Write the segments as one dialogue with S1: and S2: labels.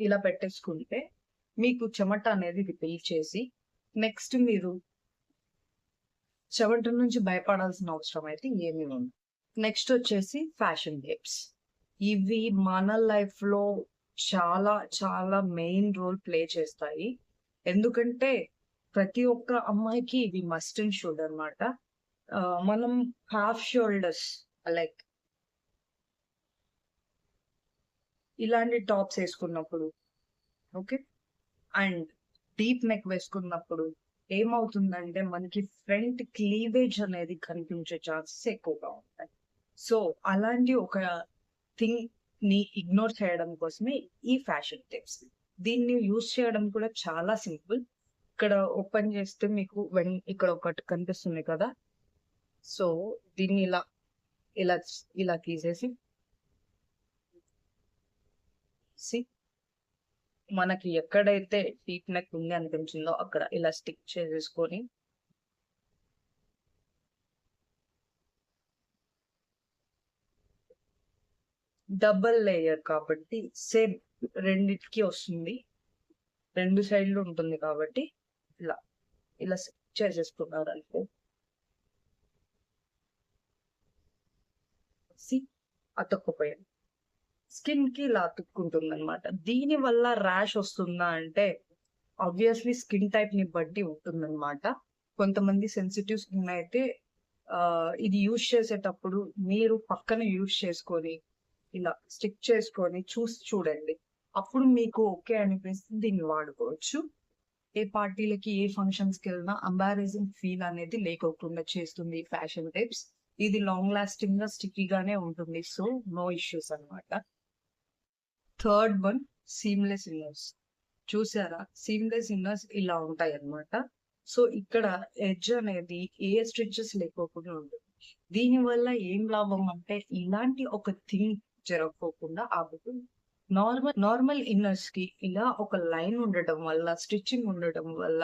S1: ఇలా పెట్టేసుకుంటే మీకు చెమట అనేది రిపీల్ చేసి నెక్స్ట్ మీరు చెమట నుంచి భయపడాల్సిన అవసరం అయితే ఏమీ ఉండదు. నెక్స్ట్ వచ్చేసి ఫ్యాషన్ టిప్స్. ఇవి మన లైఫ్ లో చాలా చాలా మెయిన్ రోల్ ప్లే చేస్తాయి. ఎందుకంటే ప్రతి ఒక్క అమ్మాయికి ఇవి మస్ట్ అండ్ షుడ్ అనమాట. మనం హాఫ్ షోల్డర్స్ లైక్ ఇలాంటి టాప్స్ వేసుకున్నప్పుడు, ఓకే, అండ్ డీప్ నెక్ వేసుకున్నప్పుడు ఏమవుతుందంటే మనకి ఫ్రంట్ క్లీవేజ్ అనేది కనిపించే ఛాన్సెస్ ఎక్కువగా ఉంటాయి. సో అలాంటి ఒక థింగ్ ని ఇగ్నోర్ చేయడం కోసమే ఈ ఫ్యాషన్ టిప్స్. దీన్ని యూజ్ చేయడం కూడా చాలా సింపుల్. ఇక్కడ ఓపెన్ చేస్తే మీకు ఇక్కడ ఒకటి కనిపిస్తుంది కదా. సో దీన్ని ఇలా ఇలా ఇలా తీసేసి మనకి ఎక్కడైతే డీప్ నెక్ ఉంది అనిపించిందో అక్కడ ఇలా స్టిక్ చేసేసుకొని డబుల్ లేయర్ కాబట్టి సేమ్ రెండిటికి వస్తుంది, రెండు సైడ్లు ఉంటుంది కాబట్టి ఇలా ఇలా చేసేసుకున్నారు అంటే అతుక్కుపోయాను. స్కిన్ కి ఇలా అతుక్కుంటుంది అనమాట. దీని వల్ల ర్యాష్ వస్తుందా అంటే ఆబ్వియస్లీ స్కిన్ టైప్ ని బట్టి ఉంటుందన్నమాట. కొంతమంది సెన్సిటివ్ స్కిన్ అయితే ఇది యూజ్ చేసేటప్పుడు మీరు పక్కన యూజ్ చేసుకొని ఇలా స్టిక్ చేసుకొని చూడండి. అప్పుడు మీకు ఓకే అనిపిస్తే దీన్ని వాడుకోవచ్చు. ఏ పార్టీలకి ఏ ఫంక్షన్స్ కి వెళ్ళినా అంబారేజింగ్ ఫీల్ అనేది లేకోకుండా చేస్తుంది ఫ్యాషన్ టిప్స్. ఇది లాంగ్ లాస్టింగ్ గా స్టిక్కీగానే ఉంటుంది. సో నో ఇష్యూస్ అనమాట. Third one, seamless inners. చూసారా, సీమ్లెస్ ఇన్నర్స్ ఇలా ఉంటాయి అన్నమాట. సో ఇక్కడ ఎడ్జ్ అనేది ఏ స్టిచెస్ లేకోకుండా ఉంటుంది. దీని వల్ల ఏం లాభం అంటే ఇలాంటి ఒక థింగ్ జరగకోకుండా ఆగుతుంది. నార్మల్ ఇన్నర్స్ కి ఇలా ఒక లైన్ ఉండటం వల్ల, స్టిచ్చింగ్ ఉండటం వల్ల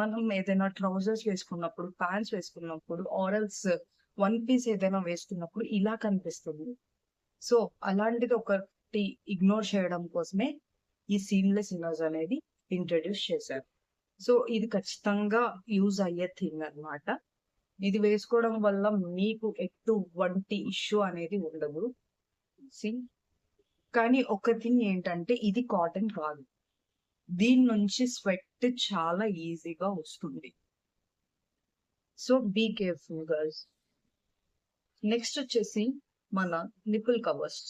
S1: మనం ఏదైనా ట్రౌజర్స్ వేసుకున్నప్పుడు, ప్యాంట్స్ వేసుకున్నప్పుడు, ఆరల్స్ వన్ పీస్ ఏదైనా వేసుకున్నప్పుడు ఇలా కనిపిస్తుంది. సో అలాంటిది ఒకటి ఇగ్నోర్ చేయడం కోసమే ఈ సీమ్లెస్ ఇన్నర్స్ అనేది ఇంట్రడ్యూస్ చేశారు. సో ఇది ఖచ్చితంగా యూజ్ అయ్యే థింగ్ అనమాట. ఇది వేసుకోవడం వల్ల మీకు ఎటువంటి ఇష్యూ అనేది ఉండదు. కానీ ఒక థింగ్ ఏంటంటే ఇది కాటన్ కాదు, దీని నుంచి స్వెట్ చాలా ఈజీగా వస్తుంది. So be careful girls. Next వచ్చేసి మన నిపుల్ కవర్స్.